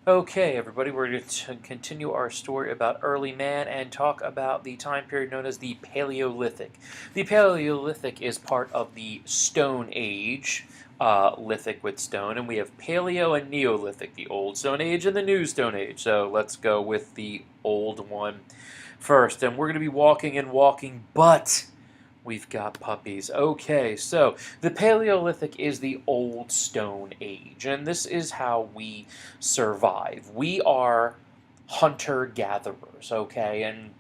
Okay, everybody, we're going to continue our story about early man and talk about the time period known as the Paleolithic. The Paleolithic is part of the Stone Age, lithic with stone, and we have Paleo and Neolithic, the Old Stone Age and the New Stone Age. So let's go with the old one first. And we're going to be walking and walking, but we've got puppies. Okay, so the Paleolithic is the Old Stone Age, and this is how we survive. We are hunter gatherers, okay? And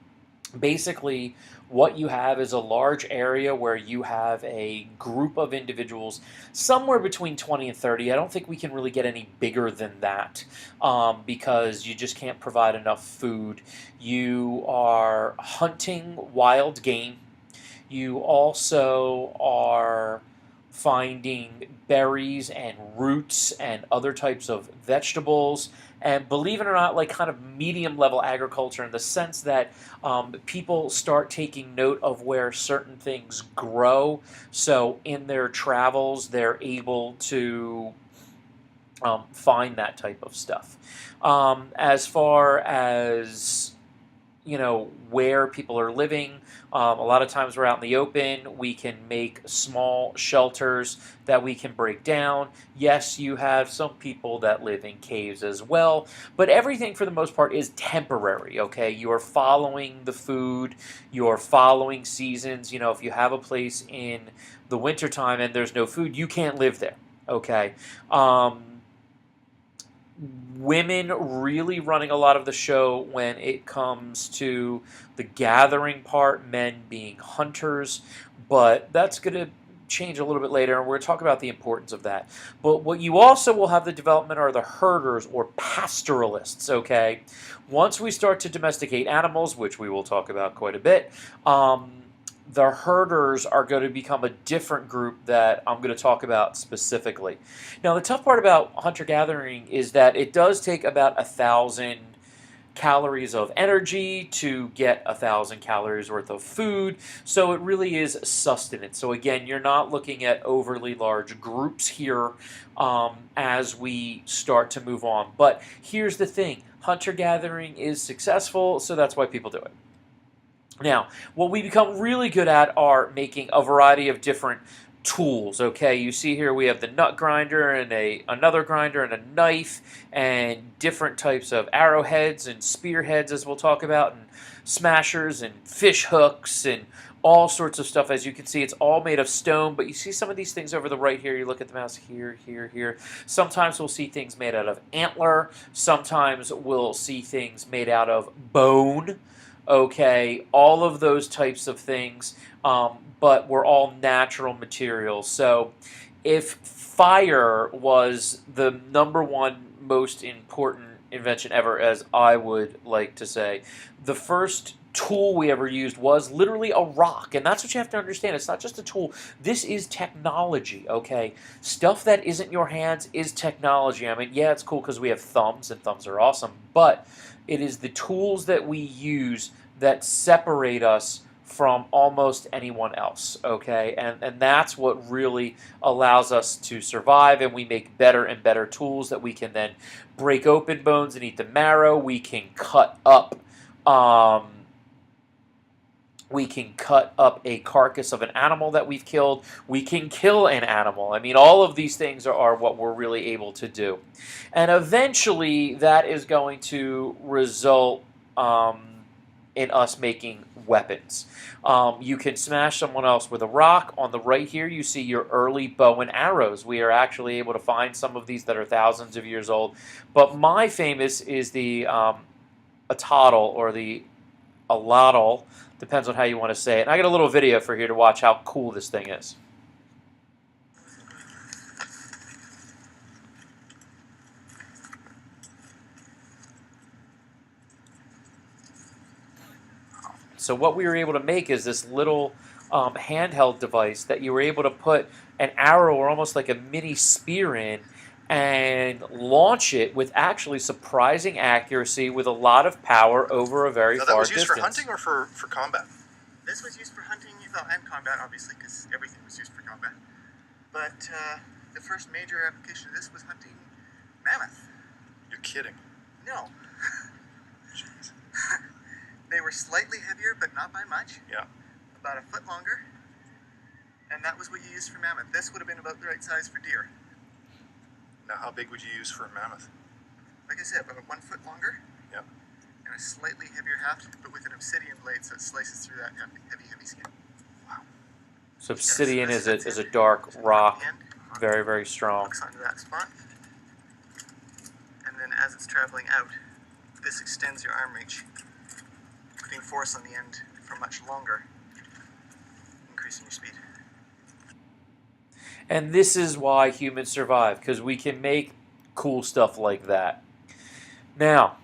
basically, what you have is a large area where you have a group of individuals, somewhere between 20 and 30. I don't think we can really get any bigger than that because you just can't provide enough food. You are hunting wild game. You also are finding berries and roots and other types of vegetables. And believe it or not, like kind of medium level agriculture in the sense that people start taking note of where certain things grow. So in their travels, they're able to find that type of stuff. As far as where people are living. A lot of times we're out in the open. We can make small shelters that we can break down. Yes, you have some people that live in caves as well, but everything for the most part is temporary, okay? You are following the food, you're following seasons. If you have a place in the wintertime and there's no food, you can't live there, okay? Women really running a lot of the show when it comes to the gathering part, men being hunters, but that's going to change a little bit later, and we're going to talk about the importance of that. But what you also will have the development are the herders or pastoralists, okay? Once we start to domesticate animals, which we will talk about quite a bit, the herders are going to become a different group that I'm going to talk about specifically. Now, the tough part about hunter gathering is that it does take about 1,000 calories of energy to get 1,000 calories worth of food, so it really is sustenance. So again, you're not looking at overly large groups here as we start to move on. But here's the thing: hunter gathering is successful, so that's why people do it. Now, what we become really good at are making a variety of different tools. Okay, you see here we have the nut grinder and another grinder and a knife and different types of arrowheads and spearheads, as we'll talk about, and smashers and fish hooks and all sorts of stuff. As you can see, it's all made of stone, but you see some of these things over the right here. You look at the mouse here, here, here. Sometimes we'll see things made out of antler. Sometimes we'll see things made out of bone. Okay, all of those types of things, but we're all natural materials. So if fire was the number one most important invention ever, as I would like to say, the first tool we ever used was literally a rock. And that's what you have to understand. It's not just a tool. This is technology, okay? Stuff that isn't your hands is technology. I mean, yeah, it's cool because we have thumbs, and thumbs are awesome, but it is the tools that we use that separate us from almost anyone else, okay? And that's what really allows us to survive, and we make better and better tools that we can then break open bones and eat the marrow. Um, we can cut up a carcass of an animal that we've killed. We can kill an animal. I mean, all of these things are what we're really able to do. And eventually, that is going to result in us making weapons. You can smash someone else with a rock. On the right here, you see your early bow and arrows. We are actually able to find some of these that are thousands of years old. But my famous is the atotl or the alotl, depends on how you want to say it. And I got a little video for here to watch how cool this thing is. So what we were able to make is this little handheld device that you were able to put an arrow or almost like a mini spear in and launch it with actually surprising accuracy with a lot of power over a very far distance. Now that was used for hunting or for combat? This was used for hunting and combat, obviously, because everything was used for combat. But the first major application of this was hunting mammoth. You're kidding. No. Jeez. They were slightly heavier, but not by much. Yeah. About a foot longer. And that was what you used for mammoth. This would have been about the right size for deer. Now, how big would you use for a mammoth? Like I said, about 1 foot longer. Yeah. And a slightly heavier haft, but with an obsidian blade, so it slices through that heavy skin. Wow. So obsidian Yes, is a it. dark So rock, the end very, very strong. hooks onto that spot. And then as it's traveling out, this extends your arm reach, putting force on the end for much longer, increasing your speed. And this is why humans survive, because we can make cool stuff like that. Now,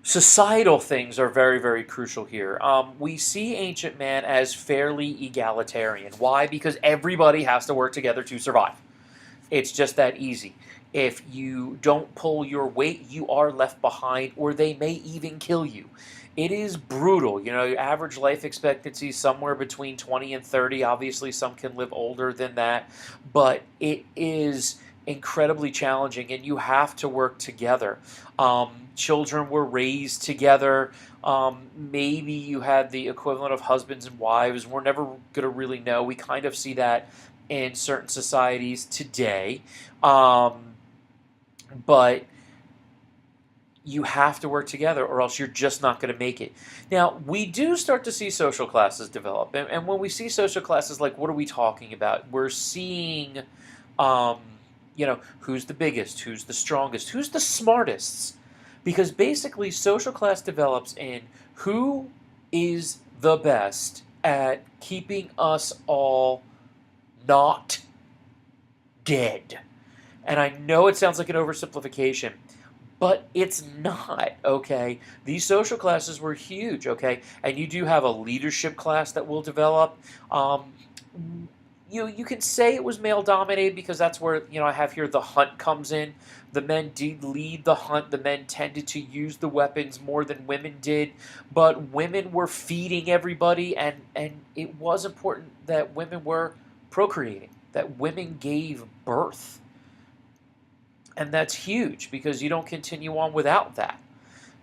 societal things are very, very crucial here. We see ancient man as fairly egalitarian. Why? Because everybody has to work together to survive. It's just that easy. If you don't pull your weight, you are left behind, or they may even kill you. It is brutal. You know, your average life expectancy is somewhere between 20 and 30. Obviously, some can live older than that, but it is incredibly challenging, and you have to work together. Children were raised together. Maybe you had the equivalent of husbands and wives. We're never going to really know. We kind of see that in certain societies today. But you have to work together or else you're just not going to make it. Now, we do start to see social classes develop. And when we see social classes, like, what are we talking about? We're seeing, who's the biggest, who's the strongest, who's the smartest. Because basically, social class develops in who is the best at keeping us all not dead. And I know it sounds like an oversimplification, but it's not, okay? These social classes were huge, okay? And you do have a leadership class that will develop. You can say it was male-dominated because that's where, I have here the hunt comes in. The men did lead the hunt. The men tended to use the weapons more than women did. But women were feeding everybody, and it was important that women were procreating, that women gave birth. And that's huge because you don't continue on without that.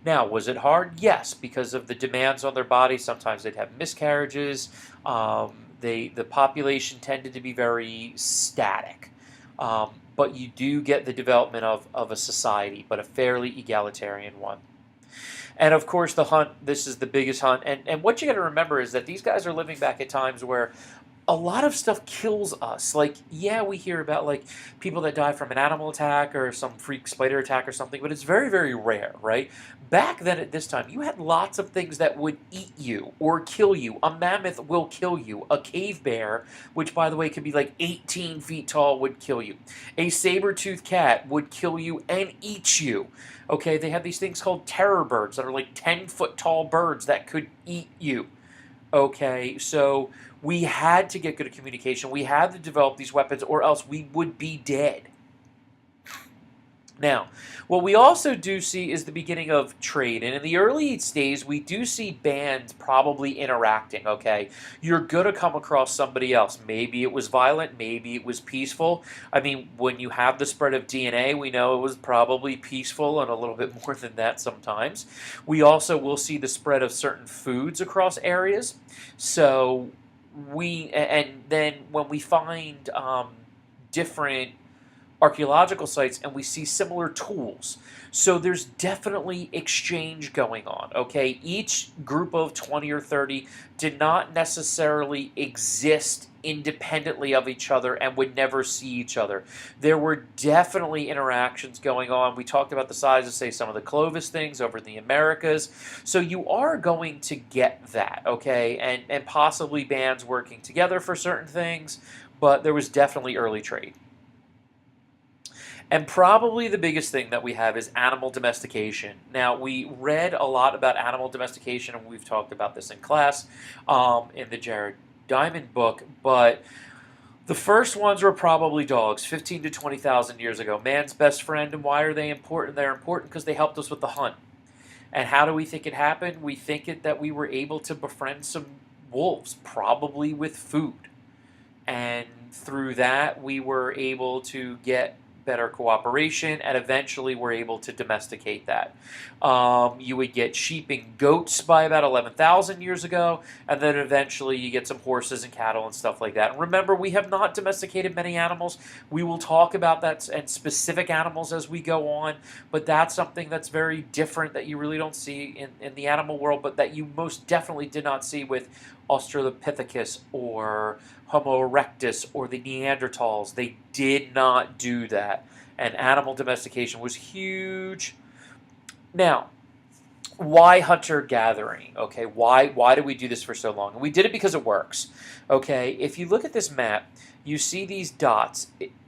Now, was it hard? Yes, because of the demands on their body. Sometimes they'd have miscarriages. The population tended to be very static. But you do get the development of a society, but a fairly egalitarian one. And of course, the hunt, this is the biggest hunt. And what you got to remember is that these guys are living back at times where a lot of stuff kills us. Like, yeah, we hear about, like, people that die from an animal attack or some freak spider attack or something, but it's very, very rare, right? Back then at this time, you had lots of things that would eat you or kill you. A mammoth will kill you. A cave bear, which, by the way, could be like 18 feet tall, would kill you. A saber-toothed cat would kill you and eat you. Okay, they have these things called terror birds that are like 10-foot tall birds that could eat you. Okay, so we had to get good at communication. We had to develop these weapons or else we would be dead. Now, what we also do see is the beginning of trade. And in the early days, we do see bands probably interacting, okay? You're going to come across somebody else. Maybe it was violent. Maybe it was peaceful. I mean, when you have the spread of DNA, we know it was probably peaceful and a little bit more than that sometimes. We also will see the spread of certain foods across areas. So and then when we find different archaeological sites and we see similar tools. So there's definitely exchange going on, okay? Each group of 20 or 30 did not necessarily exist independently of each other and would never see each other. There were definitely interactions going on. We talked about the size of, say, some of the Clovis things over in the Americas. So you are going to get that, okay? And possibly bands working together for certain things, but there was definitely early trade. And probably the biggest thing that we have is animal domestication. Now, we read a lot about animal domestication, and we've talked about this in class in the Jared Diamond book, but the first ones were probably dogs, 15 to 20,000 years ago. Man's best friend, and why are they important? They're important because they helped us with the hunt. And how do we think it happened? We think that we were able to befriend some wolves, probably with food. And through that, we were able to get better cooperation, and eventually were able to domesticate that. You would get sheep and goats by about 11,000 years ago, and then eventually you get some horses and cattle and stuff like that. And remember, we have not domesticated many animals. We will talk about that and specific animals as we go on, but that's something that's very different that you really don't see in the animal world, but that you most definitely did not see with Australopithecus or Homo erectus or the Neanderthals. They did not do that, and animal domestication was huge. Now, why hunter-gathering? Okay, why do we do this for so long? And we did it because it works. Okay, if you look at this map, you see these dots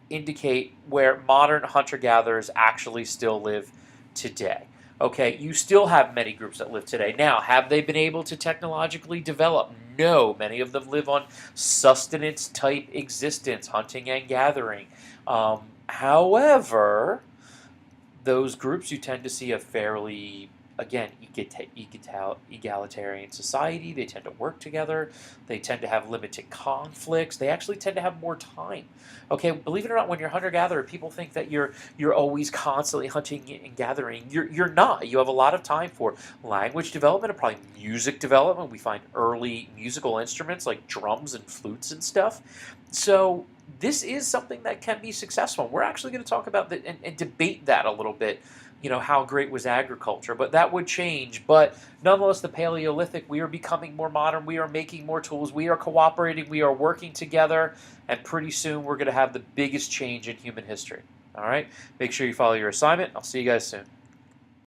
indicate where modern hunter-gatherers actually still live today. Okay, you still have many groups that live today. Now, have they been able to technologically develop? No, many of them live on sustenance-type existence, hunting and gathering. However, those groups you tend to see a fairly, again, egalitarian society. They tend to work together. They tend to have limited conflicts. They actually tend to have more time. Okay, believe it or not, when you're hunter-gatherer, people think that you're always constantly hunting and gathering. You're not. You have a lot of time for language development and probably music development. We find early musical instruments like drums and flutes and stuff. So this is something that can be successful. We're actually going to talk about that and debate that a little bit. You know, how great was agriculture, but that would change. But nonetheless, the Paleolithic, we are becoming more modern. We are making more tools. We are cooperating. We are working together. And pretty soon, we're going to have the biggest change in human history. All right? Make sure you follow your assignment. I'll see you guys soon.